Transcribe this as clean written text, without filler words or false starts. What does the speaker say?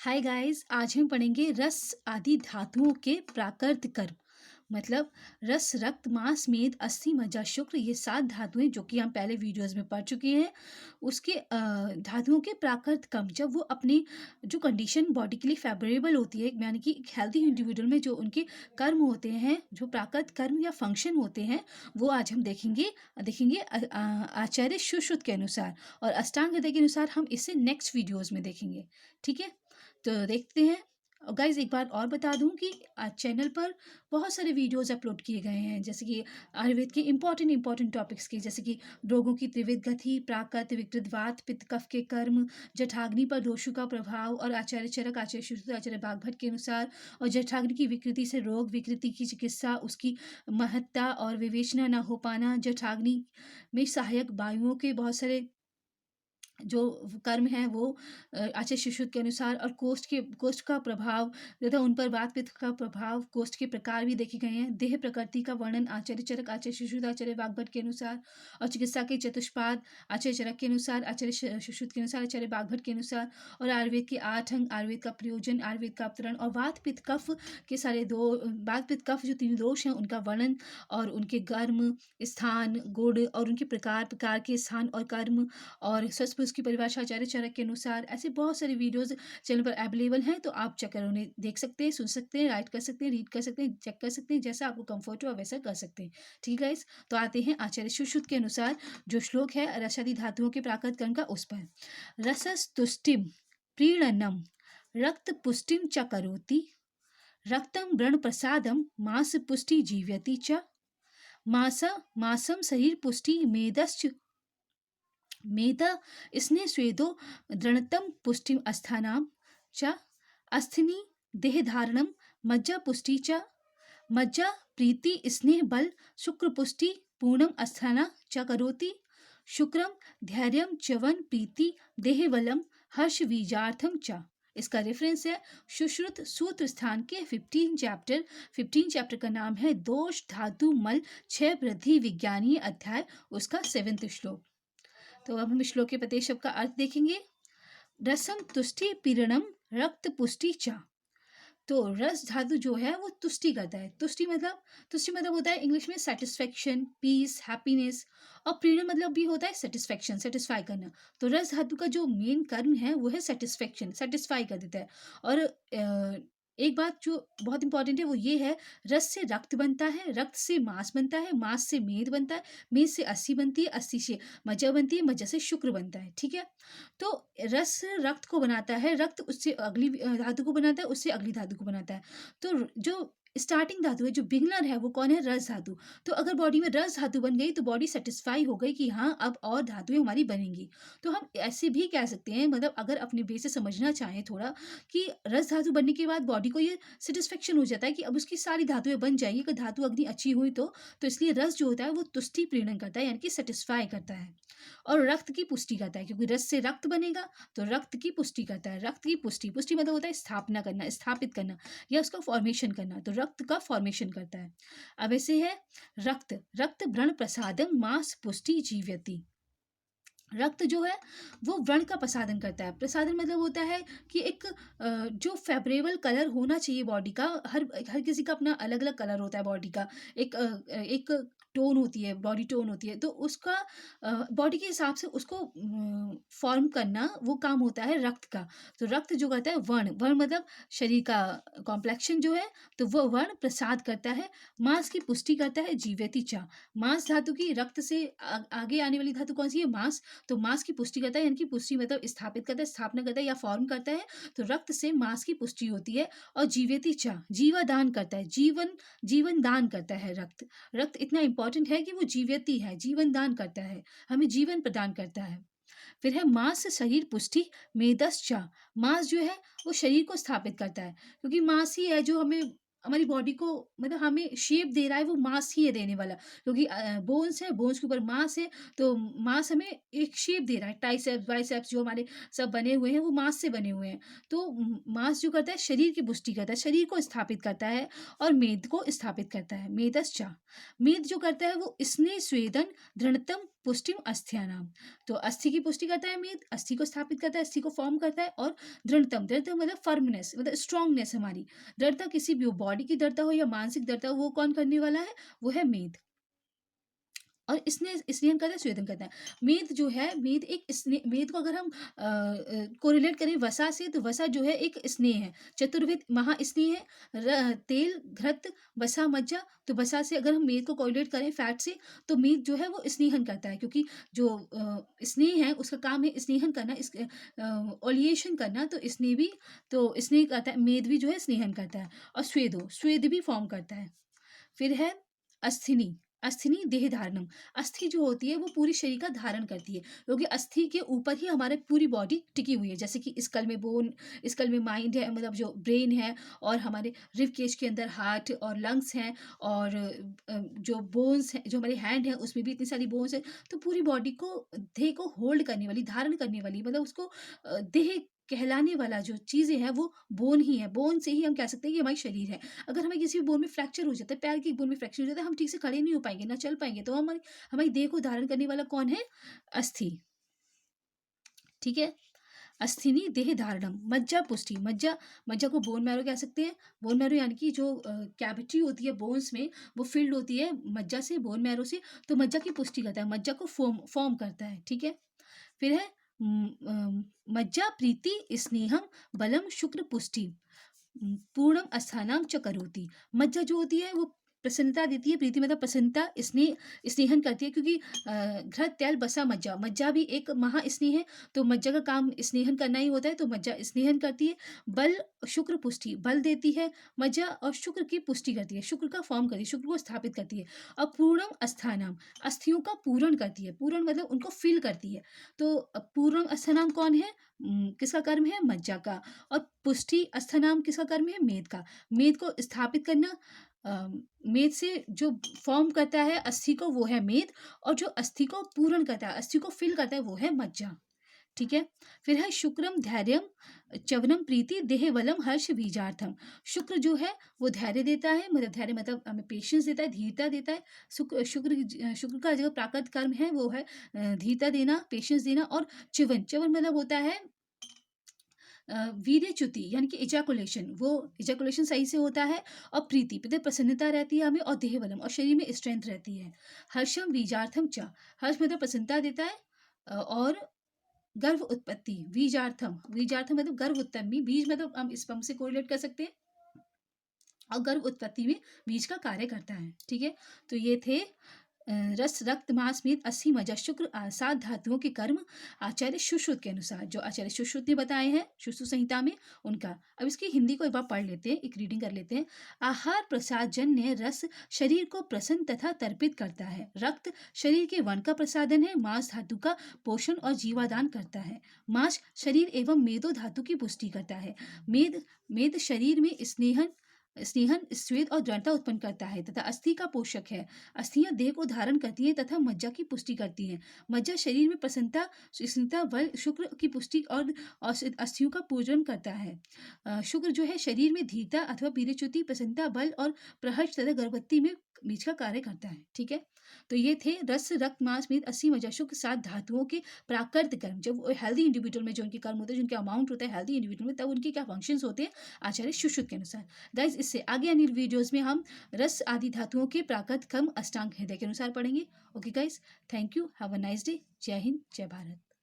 Hi guys, आज हम पढ़ेंगे रस आदि धातुओं के प्राकृत कर्म। मतलब रस, रक्त, मांस, मेद, अस्थि, मज्जा, शुक्र, ये 7 धातुएं जो कि हम पहले वीडियोस में पढ़ चुके हैं। उसके धातुओं के प्राकृत कर्म जब वो अपनी जो कंडीशन बॉडी के लिए फेवरेबल होती है, यानी कि एक हेल्दी इंडिविजुअल में जो उनके कर्म होते हैं, जो प्राकृत कर्म या फंक्शन होते हैं, वो आज हम देखेंगे देखेंगे आचार्य सुश्रुत के अनुसार, और अष्टांग हृदय के अनुसार हम इसे नेक्स्ट वीडियोस में देखेंगे। ठीक है, तो देखते हैं। और गाइज एक बार और बता दूं कि आज चैनल पर बहुत सारे वीडियोस अपलोड किए गए हैं, जैसे कि आयुर्वेद के इंपॉर्टेंट टॉपिक्स की, जैसे कि रोगों की त्रिविध गति, प्राकृत, विकृत, वात, पित्त, कफ के कर्म, जठराग्नि पर दोषों का प्रभाव, और आचार्य चरक, आचार्य श्रुत, आचार्य बागभट्ट के अनुसार, और जठराग्नि की विकृति से रोग, विकृति की चिकित्सा, उसकी महत्ता और विवेचना न हो पाना, जठराग्नि में सहायक वायुओं के बहुत सारे जो कर्म हैं वो आचार्य सुश्रुत के अनुसार, और कोष्ठ का प्रभाव तथा उन पर वात पित्त का प्रभाव, कोष्ठ के प्रकार भी देखे गए हैं। देह प्रकृति का वर्णन आचार्य चरक, आचार्य सुश्रुत, आचार्य वाग्भट के अनुसार, और चिकित्सा के चतुष्पाद आचार्य चरक के अनुसार, आचार्य सुश्रुत के अनुसार, आचार्य वाग्भट के अनुसार, और आयुर्वेद के 8 अंग, आयुर्वेद का प्रयोजन, आयुर्वेद का अवतरण, और वात पित्त कफ के सारे दो वात पित्त कफ जो 3 दोष हैं उनका वर्णन, और उनके कर्म, स्थान, गुण, और उनके प्रकार प्रकार के स्थान और कर्म, और स्वस्थ उसकी परिभाषा आचार्य चरक के अनुसार। ऐसे बहुत सारे वीडियोस चैनल पर अवेलेबल हैं, तो आप चेक कर उन्हें देख सकते हैं, सुन सकते हैं, राइट कर सकते हैं, रीड कर सकते हैं, चेक कर सकते हैं, जैसा आपको कंफर्ट हो वैसा कर सकते हैं। ठीक है गाइस, तो आते हैं आचार्य सुश्रुत के अनुसार जो श्लोक है रसादि धातुओं के प्राकृत कर्म का, उस पर। रसस्तुष्टिम प्रीणनम रक्त पुष्टिम च करोति, रक्तम व्रण प्रसादम मांस पुष्टि जीव्यति च, मासम शरीर पुष्टि मेदश्च मेधा स्नेह स्वेदो दृढ़तम पुष्टिम अस्थानाम च, अस्थिनी देहधारणम मज्जा पुष्टि च, मज्जा प्रीति स्नेह बल शुक्र पुष्टि पूर्णम अस्थाना च करोति, शुक्रम धैर्यम च्यवन प्रीति देहबलम हर्ष बीजार्थम च। इसका रेफरेंस है सुश्रुत सूत्र स्थान के 15 चैप्टर का नाम है दोष धातु मल 6 वृद्धि विज्ञानीय अध्याय, उसका 7वां श्लोक। तो अब हम श्लोक के प्रत्येक शब्द का अर्थ देखेंगे। रसम तुष्टि पीरणम रक्त पुष्टि चा। तो रस धातु जो है वो तुष्टि करता है। तुष्टि मतलब होता है इंग्लिश में सेटिस्फेक्शन, पीस, हैप्पीनेस, और पीड़न मतलब भी होता है सेटिस्फेक्शन, सेटिस्फाई करना। तो रस धातु का जो मेन कर्म है वो है सेटिस्फेक्शन, सेटिस्फाई कर देता है। और एक बात जो बहुत इंपॉर्टेंट है वो ये है, रस से रक्त बनता है, रक्त से मांस बनता है, मांस से मेद बनता है, मेद से अस्थि बनती है, अस्थि से मज्जा बनती है, मज्जा से शुक्र बनता है। ठीक है, तो रस रक्त को बनाता है, रक्त उससे अगली धातु को बनाता है, उससे अगली धातु को बनाता है। तो जो स्टार्टिंग धातु है, जो बिगनर है, वो कौन है? रस धातु। तो अगर बॉडी में रस धातु बन गई तो बॉडी सेटिस्फाई हो गई कि हाँ अब और धातुएं हमारी बनेंगी। तो हम ऐसे भी कह सकते हैं, मतलब अगर अपने बेस से समझना चाहें थोड़ा, कि रस धातु बनने के बाद बॉडी को ये सेटिस्फेक्शन हो जाता है कि अब उसकी सारी धातुएं बन जाएंगी, अगर धातु अग्नि अच्छी हुई तो इसलिए रस जो होता है वो तुष्टि प्रीणन करता है, यानी कि सेटिस्फाई करता है। और रक्त की पुष्टि करता है, क्योंकि रस से रक्त बनेगा तो रक्त की पुष्टि करता है। रक्त की पुष्टि पुष्टि मतलब होता है स्थापना करना, स्थापित करना, या उसका फॉर्मेशन करना। तो रक्त का फॉर्मेशन करता है। अब ऐसे है रक्त, रक्त व्रण प्रसादम मांस पुष्टि जीव्यति। रक्त जो है वो व्रण का प्रसादन करता है। प्रसादन मतलब होता है कि एक जो फेवरेबल कलर होना चाहिए बॉडी का, हर हर किसी का अपना अलग अलग कलर होता है बॉडी का, एक टोन होती है, बॉडी टोन होती है, तो उसका बॉडी के हिसाब से उसको फॉर्म करना वो काम होता है रक्त का। तो रक्त जो करता है वर्ण, वर्ण मतलब शरीर का कॉम्प्लेक्शन जो है, तो वो वर्ण प्रसाद करता है। मांस की पुष्टि करता है जीवेति चा। मांस धातु की रक्त से आगे आने वाली धातु कौन सी है? मांस। तो मांस की पुष्टि करता है, यानी कि पुष्टि मतलब स्थापित करता है, स्थापना करता है या फॉर्म करता है। तो रक्त से मांस की पुष्टि होती है। और जीवेति चा, जीवा दान करता है, जीवन दान करता है रक्त। रक्त इतना इंपॉर्टेंट है कि वो जीवेति है, जीवन दान करता है, हमें जीवन प्रदान करता है। फिर है मांस शरीर पुष्टि मेदश्चा। मांस जो है वो शरीर को स्थापित करता है, क्योंकि मांस ही है जो हमें हमारी बॉडी को, मतलब हमें शेप दे रहा है, वो मांस ही है देने वाला। क्योंकि बोन्स है, बोन्स के ऊपर मांस है, तो मांस हमें एक शेप दे रहा है। ट्राइसेप्स बाइसेप्स जो हमारे सब बने हुए हैं वो मांस से बने हुए हैं। तो मांस जो करता है शरीर की पुष्टि करता है, शरीर को स्थापित करता है, और मेद को स्थापित करता है। मेदश्चा, मेद जो करता है वो स्नेह स्वेदन दृढ़तम पुष्टिम अस्थियानाम। तो अस्थि की पुष्टि करता है मेद, अस्थि को स्थापित करता है, अस्थि को फॉर्म करता है। और दृढ़तम, दृढ़ता मतलब फर्मनेस, मतलब स्ट्रांगनेस हमारी। दृढ़ता किसी भी बॉडी की दृढ़ता हो या मानसिक दृढ़ता हो, वो कौन करने वाला है? वो है मेद। और इसने स्नेहन करता है, स्वेदन करता है। मेद जो है, मेद एक मेद को अगर हम कोरिलेट करें वसा से, तो वसा जो है एक स्नेह है, चतुर्विध महास्नेह है। तेल, घृत, वसा, मज्जा। तो वसा से अगर हम मेद को कोरिलेट करें फैट से, तो मेद जो है वो स्नेहन करता है, क्योंकि जो स्नेह है उसका काम है स्नेहन करना, इस ओलिएशन करना। तो स्नेह भी, तो स्नेह करता है, मेद भी जो है स्नेहन करता है। और स्वेदो, स्वेद भी फॉर्म करता है। फिर है अस्थिनी। अस्थिनी देह धारणम। अस्थि जो होती है वो पूरी शरीर का धारण करती है, क्योंकि अस्थि के ऊपर ही हमारे पूरी बॉडी टिकी हुई है। जैसे कि स्कल में बोन, स्कल में माइंड है, मतलब जो ब्रेन है, और हमारे रिब केज के अंदर हार्ट और लंग्स हैं, और जो बोन्स हैं, जो हमारे हैंड है उसमें भी इतनी सारी बोन्स है। तो पूरी बॉडी को, देह को होल्ड करने वाली, धारण करने वाली, मतलब उसको देह कहलाने वाला जो चीज़ें हैं वो बोन ही है। बोन से ही हम कह सकते हैं कि हमारी शरीर है। अगर हमें किसी भी बोन में फ्रैक्चर हो जाता है, पैर की बोन में फ्रैक्चर हो जाता है, हम ठीक से खड़े नहीं हो पाएँगे, ना चल पाएँगे। तो हमारी हमारी देह को धारण करने वाला कौन है? अस्थि। ठीक है? अस्थिनी देह धारणम। मज्जा पुष्टि। मज्जा, मज्जा को बोन मैरो कह सकते हैं। बोन मैरो यानी कि जो कैविटी होती है बोन्स में, वो फिल्ड होती है मज्जा से, बोन मैरो से। तो मज्जा की पुष्टि करता है, मज्जा को फॉर्म करता है। ठीक है? फिर है मज्जा प्रीति स्नेहम बलम शुक्र पुष्टि पूर्णम अस्थानांग च करोति। मज्जा जो होती है वो प्रसन्नता देती है, प्रीति मतलब प्रसन्नता, स्नेहन करती है, क्योंकि घृत, तेल, बसा, मज्जा, मज्जा भी एक महास्नेह है। तो मज्जा का काम स्नेहन करना ही होता है, तो मज्जा स्नेहन करती है। बल, शुक्र पुष्टि, बल देती है मज्जा, और शुक्र की पुष्टि करती है, शुक्र का फॉर्म करती है, शुक्र को स्थापित करती है। और पूर्णम अस्थानाम, अस्थियों का पूरण करती है। पूरण मतलब उनको फिल करती है। तो पूर्णम अस्थानाम कौन है? किसका कर्म है? मज्जा का। और पुष्टि अस्थानाम किसका कर्म है? मेद का। मेद को स्थापित करना, मेद से जो फॉर्म करता है अस्थि को, वो है मेद। और जो अस्थि को पूर्ण करता है, अस्थि को फिल करता है, वो है मज्जा। ठीक है? फिर है शुक्रम धैर्यम च्यवनम प्रीति देह बलम हर्ष बीजार्थम। शुक्र जो है वो धैर्य देता है, मतलब धैर्य मतलब हमें पेशेंस देता है, धीरता देता है। शुक्र का जो प्राकृत कर्म है वो है धीरता देना, पेशेंस देना। और च्यवन, च्यवन मतलब होता है वीर्यच्युति, यानी कि इजैकुलेशन, वो इजैकुलेशन सही से होता है। और प्रीति, मतलब प्रसन्नता रहती है हमें। और देह बलम, और शरीर में स्ट्रेंथ रहती है। हर्षम बीजार्थम च, हर्ष मतलब प्रसन्नता देता है। और गर्भ उत्पत्ति, बीजार्थम, बीजार्थम मतलब गर्भ उत्पत्ति, बीज मतलब हम इस पंप से कोरिलेट कर सकते हैं। और गर्भ उत्पत्ति में बीज का कार्य करता है। ठीक है? तो ये थे रस, रक्त, मांस, मेद, अस्थि, मज्जा, शुक्र, 7 धातुओं के कर्म आचार्य सुश्रुत के अनुसार, जो आचार्य सुश्रुत ने बताए हैं सुश्रुत संहिता में, उनका। अब इसकी हिंदी को एक बार पढ़ लेते हैं, एक रीडिंग कर लेते हैं। आहार प्रसाद जन्य रस शरीर को प्रसन्न तथा तर्पित करता है। रक्त शरीर के वर्ण का प्रसादन है। मांस धातु का पोषण और जीवादान करता है। मांस शरीर एवं मेदो धातु की पुष्टि करता है। मेद, मेद शरीर में स्नेहन, स्वेद और दृढ़ता उत्पन्न करता है तथा अस्थि का पोषक है। अस्थियां देह को धारण करती हैं तथा मज्जा की पुष्टि करती हैं। मज्जा शरीर में प्रसन्नता, स्निग्धता, बल, शुक्र की पुष्टि और अस्थियों का पूजन करता है। शुक्र जो है शरीर में धीरता अथवा वीर्यच्युति, प्रसन्नता, बल और प्रहर्ष तथा गर्भवती में बीज का कार्य करता है। ठीक है? तो ये थे रस, रक्त, मांस, मेद, अस्थि, मज्जा, शुक्र, 7 धातुओं के प्राकृत कर्म। जब हेल्दी इंडिविजुअल में जो उनके कर्म होते हैं, जिनका अमाउंट होता है हेल्दी इंडिविजुअल में, तब उनके क्या फंक्शंस होते हैं आचार्य सुश्रुत के अनुसार। गाइज, इससे आगे आने वीडियोस में हम रस आदि धातुओं के प्राकृत कर्म अष्टांग हृदय के अनुसार पढ़ेंगे। Okay guys, thank you, have a nice day. जय हिंद, जय भारत।